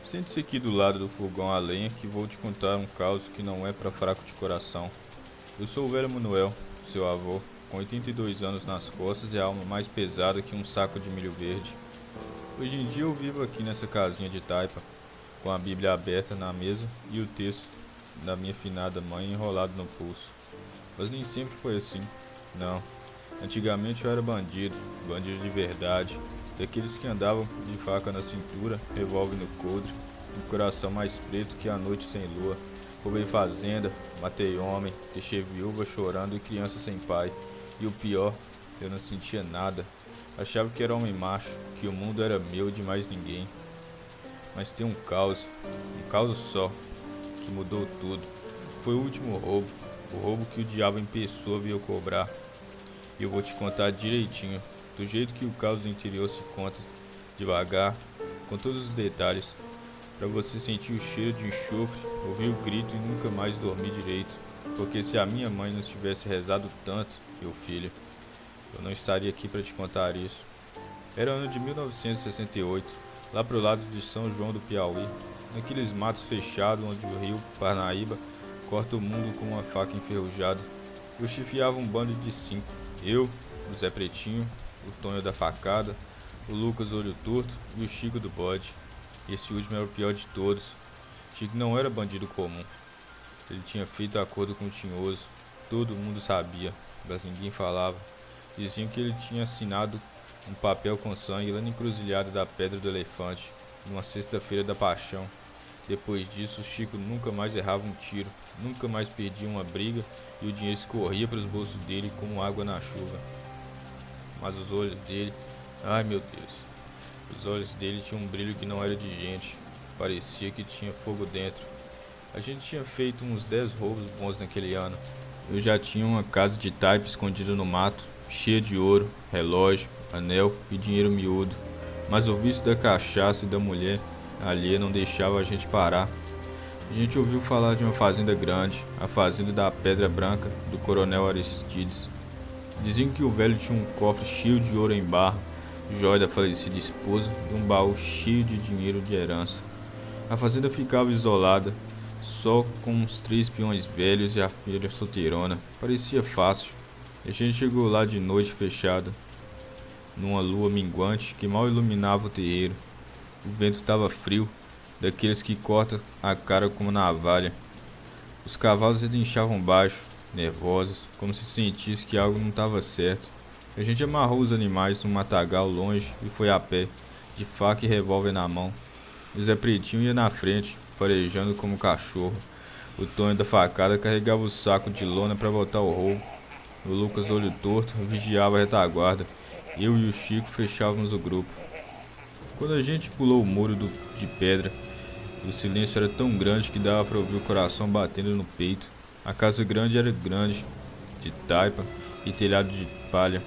Sente-se aqui do lado do fogão a lenha que vou te contar um caos que não é para fraco de coração. Eu sou o velho Manuel, seu avô, com 82 anos nas costas e a alma mais pesada que um saco de milho verde. Hoje em dia eu vivo aqui nessa casinha de taipa, com a Bíblia aberta na mesa e o texto da minha finada mãe enrolado no pulso. Mas nem sempre foi assim, não. Antigamente eu era bandido, bandido de verdade, daqueles que andavam de faca na cintura, revólver no coldre, um coração mais preto que a noite sem lua. Roubei fazenda, matei homem, deixei viúva chorando e criança sem pai. E o pior, eu não sentia nada. Achava que era homem macho, que o mundo era meu e de mais ninguém. Mas tem um caos só, que mudou tudo. Foi o último roubo, o roubo que o diabo em pessoa veio cobrar. E eu vou te contar direitinho, do jeito que o caos do interior se conta, devagar, com todos os detalhes, para você sentir o cheiro de enxofre, ouvir o grito e nunca mais dormir direito. Porque se a minha mãe não tivesse rezado tanto, meu filho, eu não estaria aqui para te contar isso. Era ano de 1968, lá pro lado de São João do Piauí, naqueles matos fechados onde o rio Parnaíba corta o mundo com uma faca enferrujada. Eu chefiava um bando de 5. Eu, o Zé Pretinho, o Tonho da facada, o Lucas Olho Torto e o Chico do bode. Esse último era o pior de todos. Chico não era bandido comum. Ele tinha feito acordo com o Tinhoso. Todo mundo sabia, mas ninguém falava. Diziam que ele tinha assinado um papel com sangue lá na encruzilhada da Pedra do Elefante, numa sexta-feira da Paixão. Depois disso, Chico nunca mais errava um tiro, nunca mais perdia uma briga e o dinheiro escorria para os bolsos dele como água na chuva. Mas os olhos dele, ai meu Deus, os olhos dele tinham um brilho que não era de gente, parecia que tinha fogo dentro. A gente tinha feito uns 10 roubos bons naquele ano. Eu já tinha uma casa de taipa escondida no mato, cheia de ouro, relógio, anel e dinheiro miúdo. Mas o vício da cachaça e da mulher alheia não deixava a gente parar. A gente ouviu falar de uma fazenda grande, a fazenda da Pedra Branca, do coronel Aristides. Diziam que o velho tinha um cofre cheio de ouro em barra, joia da falecida esposa e um baú cheio de dinheiro de herança. A fazenda ficava isolada, só com uns 3 peões velhos e a filha solteirona. Parecia fácil. A gente chegou lá de noite fechada, numa lua minguante que mal iluminava o terreiro. O vento estava frio, daqueles que corta a cara como navalha. Os cavalos relinchavam baixo, nervosos, como se sentisse que algo não estava certo. A gente amarrou os animais num matagal longe e foi a pé, de faca e revólver na mão. O Zé Pretinho ia na frente, farejando como cachorro. O Tonho da facada carregava o saco de lona para voltar ao roubo. O Lucas Olho Torto vigiava a retaguarda. Eu e o Chico fechávamos o grupo. Quando a gente pulou o muro de pedra, o silêncio era tão grande que dava para ouvir o coração batendo no peito. A casa grande era grande, de taipa e telhado de palha,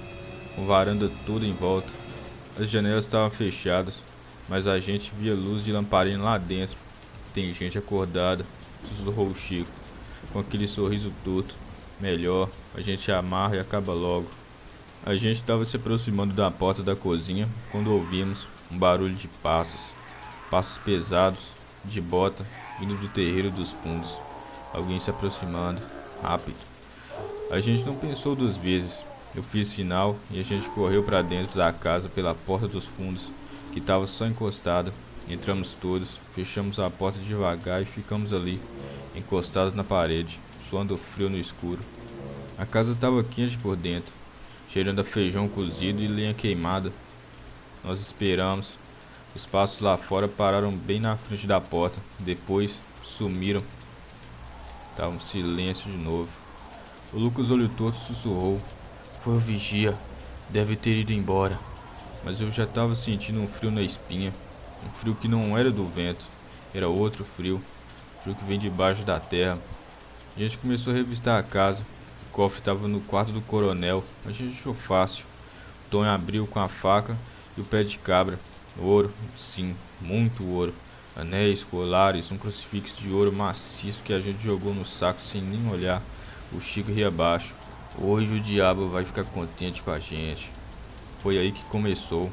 com varanda toda em volta. As janelas estavam fechadas, mas a gente via luz de lamparina lá dentro. Tem gente acordada, sussurrou o Chico, com aquele sorriso torto. Melhor, a gente amarra e acaba logo. A gente estava se aproximando da porta da cozinha quando ouvimos um barulho de passos. Passos pesados, de bota, vindo do terreiro dos fundos. Alguém se aproximando, rápido. A gente não pensou 2 vezes. Eu fiz sinal e a gente correu para dentro da casa pela porta dos fundos, que estava só encostada. Entramos todos, fechamos a porta devagar e ficamos ali, encostados na parede, suando frio no escuro. A casa estava quente por dentro, cheirando a feijão cozido e lenha queimada. Nós esperamos. Os passos lá fora pararam bem na frente da porta. Depois sumiram. Tava um silêncio de novo. O Lucas Olho Torto sussurrou: "Foi o vigia. Deve ter ido embora." Mas eu já estava sentindo um frio na espinha. Um frio que não era do vento. Era outro frio. Frio que vem debaixo da terra. A gente começou a revistar a casa. O cofre estava no quarto do coronel. A gente achou fácil. O Tom abriu com a faca e o pé de cabra. Ouro, sim, muito ouro. Anéis, colares, um crucifixo de ouro maciço que a gente jogou no saco sem nem olhar. O Chico ria baixo. Hoje o diabo vai ficar contente com a gente. Foi aí que começou.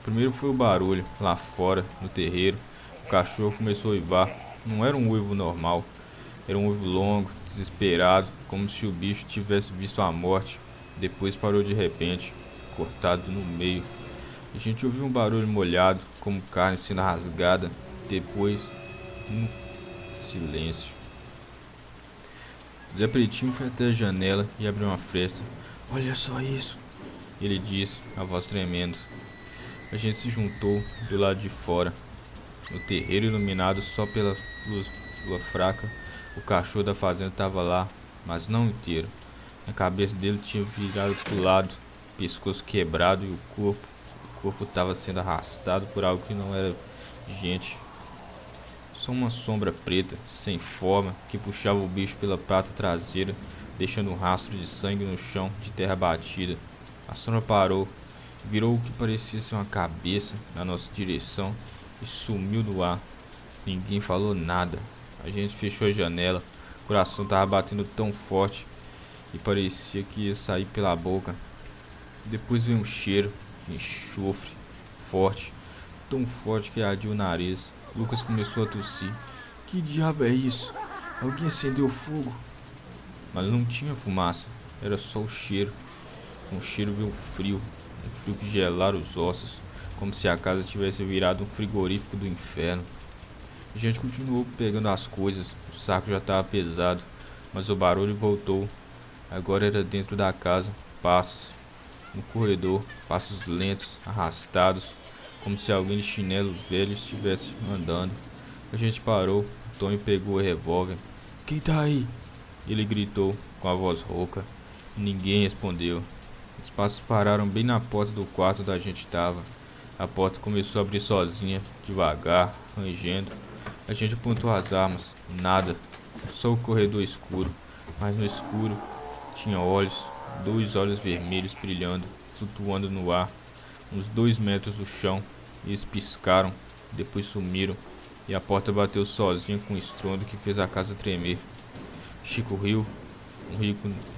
Primeiro foi o barulho, lá fora, no terreiro. O cachorro começou a uivar. Não era um uivo normal. Era um uivo longo, desesperado, como se o bicho tivesse visto a morte. Depois parou de repente, cortado no meio. A gente ouviu um barulho molhado, como carne sendo rasgada. Depois, silêncio. Zé Pretinho foi até a janela e abriu uma fresta. "Olha só isso!" ele disse, a voz tremendo. A gente se juntou do lado de fora. No terreiro iluminado só pela lua fraca, o cachorro da fazenda estava lá, mas não inteiro. A cabeça dele tinha virado para o lado, o pescoço quebrado e o corpo estava sendo arrastado por algo que não era gente. Só uma sombra preta, sem forma, que puxava o bicho pela pata traseira, deixando um rastro de sangue no chão de terra batida. A sombra parou, virou o que parecia ser uma cabeça na nossa direção e sumiu no ar. Ninguém falou nada. A gente fechou a janela. O coração estava batendo tão forte e parecia que ia sair pela boca. Depois veio um cheiro de enxofre forte, tão forte que ardia o nariz. Lucas começou a tossir. "Que diabo é isso? Alguém acendeu fogo?" Mas não tinha fumaça, era só o cheiro. Com o cheiro veio um frio que gelara os ossos, como se a casa tivesse virado um frigorífico do inferno. A gente continuou pegando as coisas, o saco já estava pesado, mas o barulho voltou. Agora era dentro da casa, passos no corredor, passos lentos, arrastados, como se alguém de chinelo velho estivesse andando. A gente parou, Tony pegou o revólver. "Quem tá aí?" ele gritou com a voz rouca. Ninguém respondeu. Os passos pararam bem na porta do quarto onde a gente estava. A porta começou a abrir sozinha, devagar, rangendo. A gente apontou as armas. Nada. Só o corredor escuro. Mas no escuro tinha olhos. 2 olhos vermelhos brilhando, flutuando no ar. Uns 2 metros do chão. Eles piscaram. Depois sumiram. E a porta bateu sozinha com um estrondo que fez a casa tremer. Chico riu.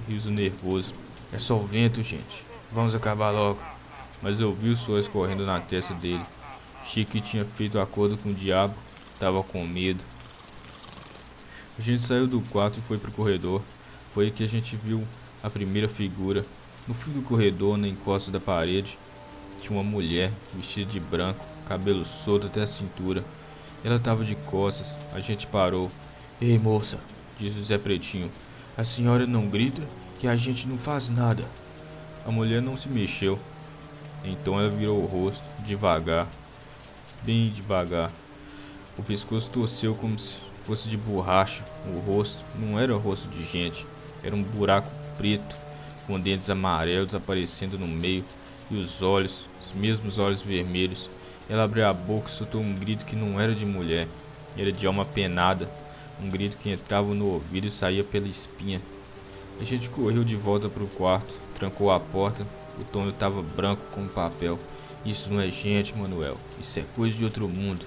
Riso nervoso. "É só o vento, gente. Vamos acabar logo." Mas eu vi o suor escorrendo na testa dele. Chico tinha feito acordo com o diabo. Tava com medo. A gente saiu do quarto e foi pro corredor. Foi aí que a gente viu a primeira figura. No fim do corredor, na encosta da parede, tinha uma mulher vestida de branco, cabelo solto até a cintura. Ela tava de costas. A gente parou. "Ei, moça", disse o Zé Pretinho, "a senhora não grita que a gente não faz nada." A mulher não se mexeu. Então ela virou o rosto, devagar, bem devagar. O pescoço torceu como se fosse de borracha. O rosto não era o rosto de gente, era um buraco preto, com dentes amarelos aparecendo no meio, e os olhos, os mesmos olhos vermelhos. Ela abriu a boca e soltou um grito que não era de mulher, era de alma penada, um grito que entrava no ouvido e saía pela espinha. A gente correu de volta para o quarto, trancou a porta. O Tony estava branco como papel. "Isso não é gente, Manuel. Isso é coisa de outro mundo."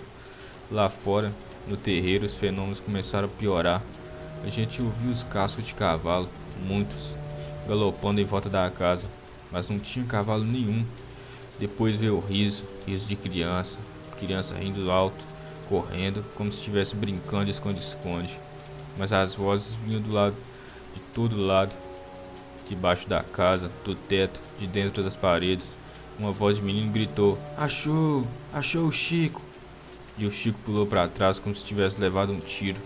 Lá fora, no terreiro, os fenômenos começaram a piorar. A gente ouviu os cascos de cavalo, muitos, galopando em volta da casa, mas não tinha cavalo nenhum. Depois veio o riso de criança rindo alto, correndo, como se estivesse brincando de esconde-esconde. Mas as vozes vinham de todo lado, debaixo da casa, do teto, de dentro das paredes. Uma voz de menino gritou: "Achou! Achou o Chico!" E o Chico pulou para trás como se tivesse levado um tiro.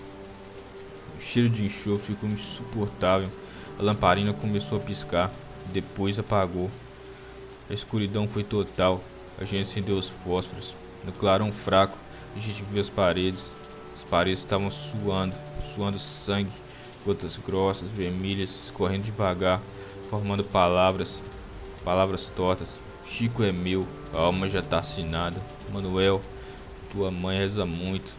O cheiro de enxofre ficou insuportável. A lamparina começou a piscar, depois apagou. A escuridão foi total. A gente acendeu os fósforos. No clarão fraco, a gente viu as paredes. As paredes estavam suando sangue, gotas grossas, vermelhas, escorrendo devagar, formando palavras tortas. "Chico é meu, a alma já tá assinada. Manuel, tua mãe reza muito."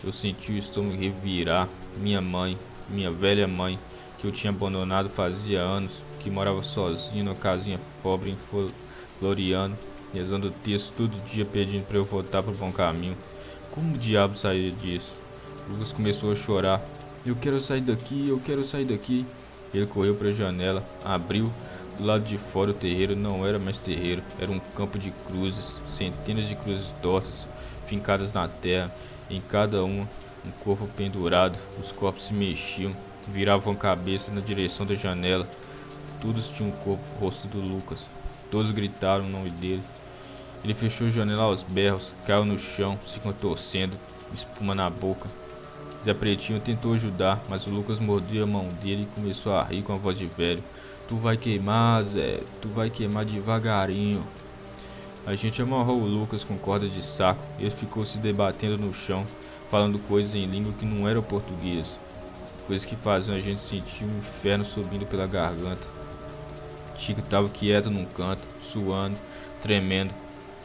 Eu senti o estômago revirar. Minha mãe, minha velha mãe, que eu tinha abandonado fazia anos, que morava sozinha numa casinha pobre em Floriano, rezando o texto todo dia pedindo para eu voltar pro bom caminho. Como o diabo sair disso? Lucas começou a chorar. "Eu quero sair daqui, eu quero sair daqui." Ele correu para a janela, abriu. Do lado de fora o terreiro não era mais terreiro, era um campo de cruzes, centenas de cruzes tortas, fincadas na terra, Em cada uma, um corpo pendurado, os corpos se mexiam, viravam a cabeça na direção da janela. Todos tinham o rosto do Lucas. Todos gritaram o nome dele. Ele fechou a janela aos berros, caiu no chão, se contorcendo, espuma na boca. Zé Pretinho tentou ajudar, mas o Lucas mordeu a mão dele e começou a rir com a voz de velho. Tu vai queimar, Zé, tu vai queimar devagarinho. A gente amarrou o Lucas com corda de saco e ele ficou se debatendo no chão, falando coisas em língua que não eram português. Coisas que faziam a gente sentir um inferno subindo pela garganta. Chico estava quieto num canto, suando, tremendo.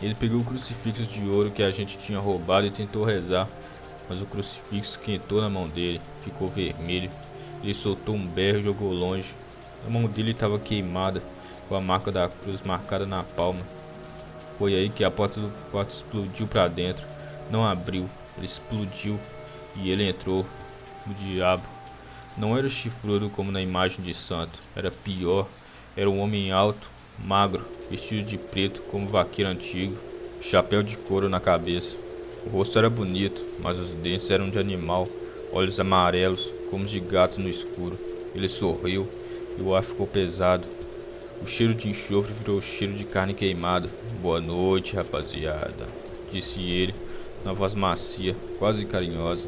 Ele pegou o crucifixo de ouro que a gente tinha roubado e tentou rezar, mas o crucifixo quentou na mão dele, ficou vermelho. Ele soltou um berro e jogou longe. A mão dele estava queimada, com a marca da cruz marcada na palma. Foi aí que a porta do quarto explodiu para dentro. Não abriu, ele explodiu e ele entrou. O diabo não era chifrudo como na imagem de santo, era pior. Era um homem alto, magro, vestido de preto como vaqueiro antigo, chapéu de couro na cabeça. O rosto era bonito, mas os dentes eram de animal, olhos amarelos como de gato no escuro. Ele sorriu e o ar ficou pesado. O cheiro de enxofre virou cheiro de carne queimada. Boa noite, rapaziada, disse ele, na voz macia, quase carinhosa.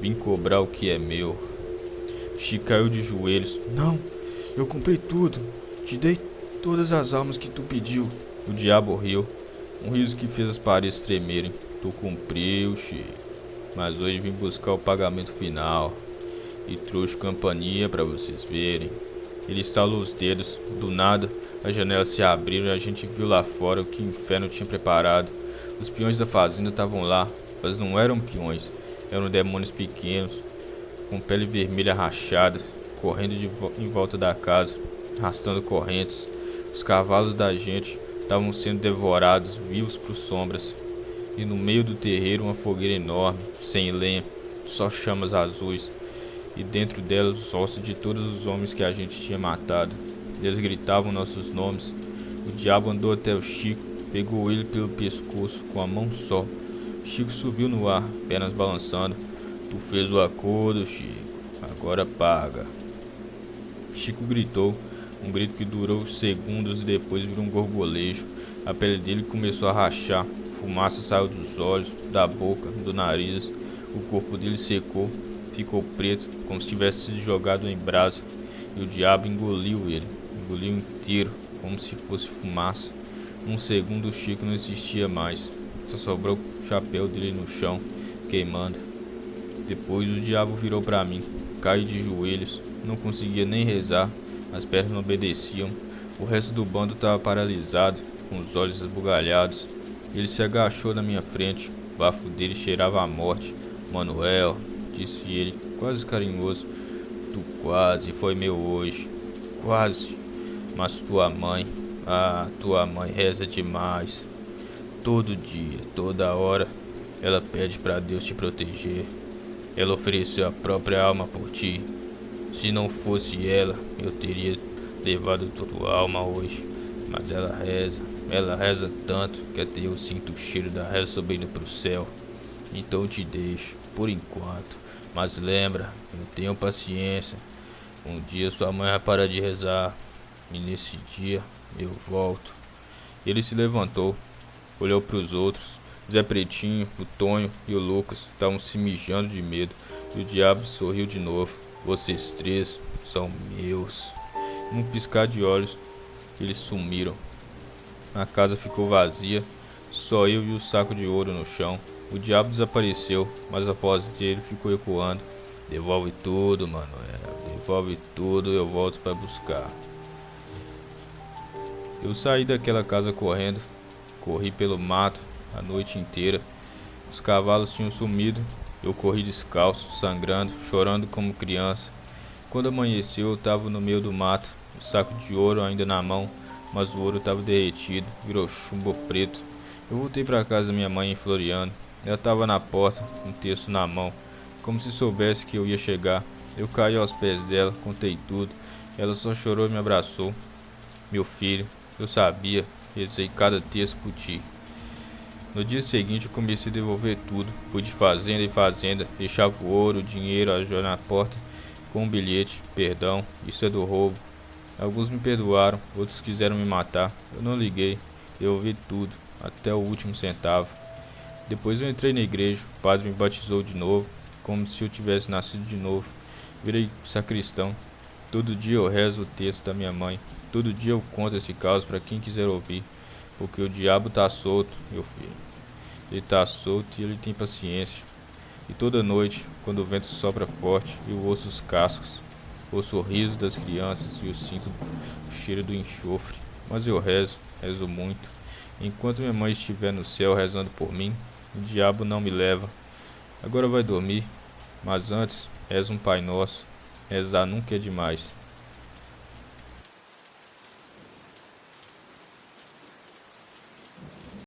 Vim cobrar o que é meu. Chico caiu de joelhos. Não, eu comprei tudo. Te dei todas as almas que tu pediu. O diabo riu, um riso que fez as paredes tremerem. Tu cumpriu, Chico, mas hoje vim buscar o pagamento final. E trouxe campainha para vocês verem. Ele estalou os dedos. Do nada, as janelas se abriram e a gente viu lá fora o que o inferno tinha preparado. Os peões da fazenda estavam lá, mas não eram peões. Eram demônios pequenos, com pele vermelha rachada, correndo em volta da casa, arrastando correntes. Os cavalos da gente estavam sendo devorados vivos por sombras. E no meio do terreiro uma fogueira enorme, sem lenha, só chamas azuis. E dentro delas os ossos de todos os homens que a gente tinha matado. Eles gritavam nossos nomes. O diabo andou até o Chico, pegou ele pelo pescoço com a mão só. Chico subiu no ar, pernas balançando. Tu fez o acordo, Chico, agora paga. Chico gritou, um grito que durou segundos e depois virou um gorgolejo. A pele dele começou a rachar, fumaça saiu dos olhos, da boca, do nariz. O corpo dele secou, ficou preto, como se tivesse sido jogado em brasa. E o diabo engoliu ele, engoliu inteiro, como se fosse fumaça. Num segundo o Chico não existia mais, só sobrou o chapéu dele no chão, queimando. Depois o diabo virou para mim, caí de joelhos, não conseguia nem rezar, as pernas não obedeciam. O resto do bando estava paralisado, com os olhos esbugalhados. Ele se agachou na minha frente, o bafo dele cheirava a morte. Manuel, disse ele, quase carinhoso, tu quase foi meu hoje, quase, mas tua mãe reza demais, todo dia, toda hora, ela pede para Deus te proteger, ela ofereceu a própria alma por ti, se não fosse ela, eu teria levado tua alma hoje, mas ela reza tanto que até eu sinto o cheiro da reza subindo pro céu, então te deixo, por enquanto. Mas lembra, eu tenho paciência. Um dia sua mãe vai parar de rezar. E nesse dia eu volto. Ele se levantou, olhou para os outros. Zé Pretinho, o Tonho e o Lucas estavam se mijando de medo. E o diabo sorriu de novo. Vocês três são meus. Num piscar de olhos, eles sumiram. A casa ficou vazia. Só eu e o saco de ouro no chão. O diabo desapareceu, mas a voz dele ficou ecoando. Devolve tudo, Manuel. Devolve tudo, eu volto para buscar. Eu saí daquela casa correndo. Corri pelo mato a noite inteira. Os cavalos tinham sumido. Eu corri descalço, sangrando, chorando como criança. Quando amanheceu, eu estava no meio do mato, o saco de ouro ainda na mão, mas o ouro estava derretido, virou chumbo preto. Eu voltei para casa da minha mãe em Floriano. Ela estava na porta, um texto na mão, como se soubesse que eu ia chegar. Eu caí aos pés dela, contei tudo. Ela só chorou e me abraçou. Meu filho, eu sabia, rezei cada texto por ti. No dia seguinte eu comecei a devolver tudo. Fui de fazenda em fazenda, deixava o ouro, o dinheiro, a joia na porta com um bilhete: perdão, isso é do roubo. Alguns me perdoaram, outros quiseram me matar. Eu não liguei, devolvi tudo, até o último centavo. Depois eu entrei na igreja, o padre me batizou de novo, como se eu tivesse nascido de novo. Virei sacristão. Todo dia eu rezo o texto da minha mãe. Todo dia eu conto esse caos para quem quiser ouvir. Porque o diabo tá solto, meu filho. Ele tá solto e ele tem paciência. E toda noite, quando o vento sopra forte, eu ouço os cascos, ouço o riso das crianças e eu sinto o cheiro do enxofre. Mas eu rezo, rezo muito. Enquanto minha mãe estiver no céu rezando por mim, o diabo não me leva. Agora vai dormir, mas antes, reza um Pai Nosso. Rezar nunca é demais.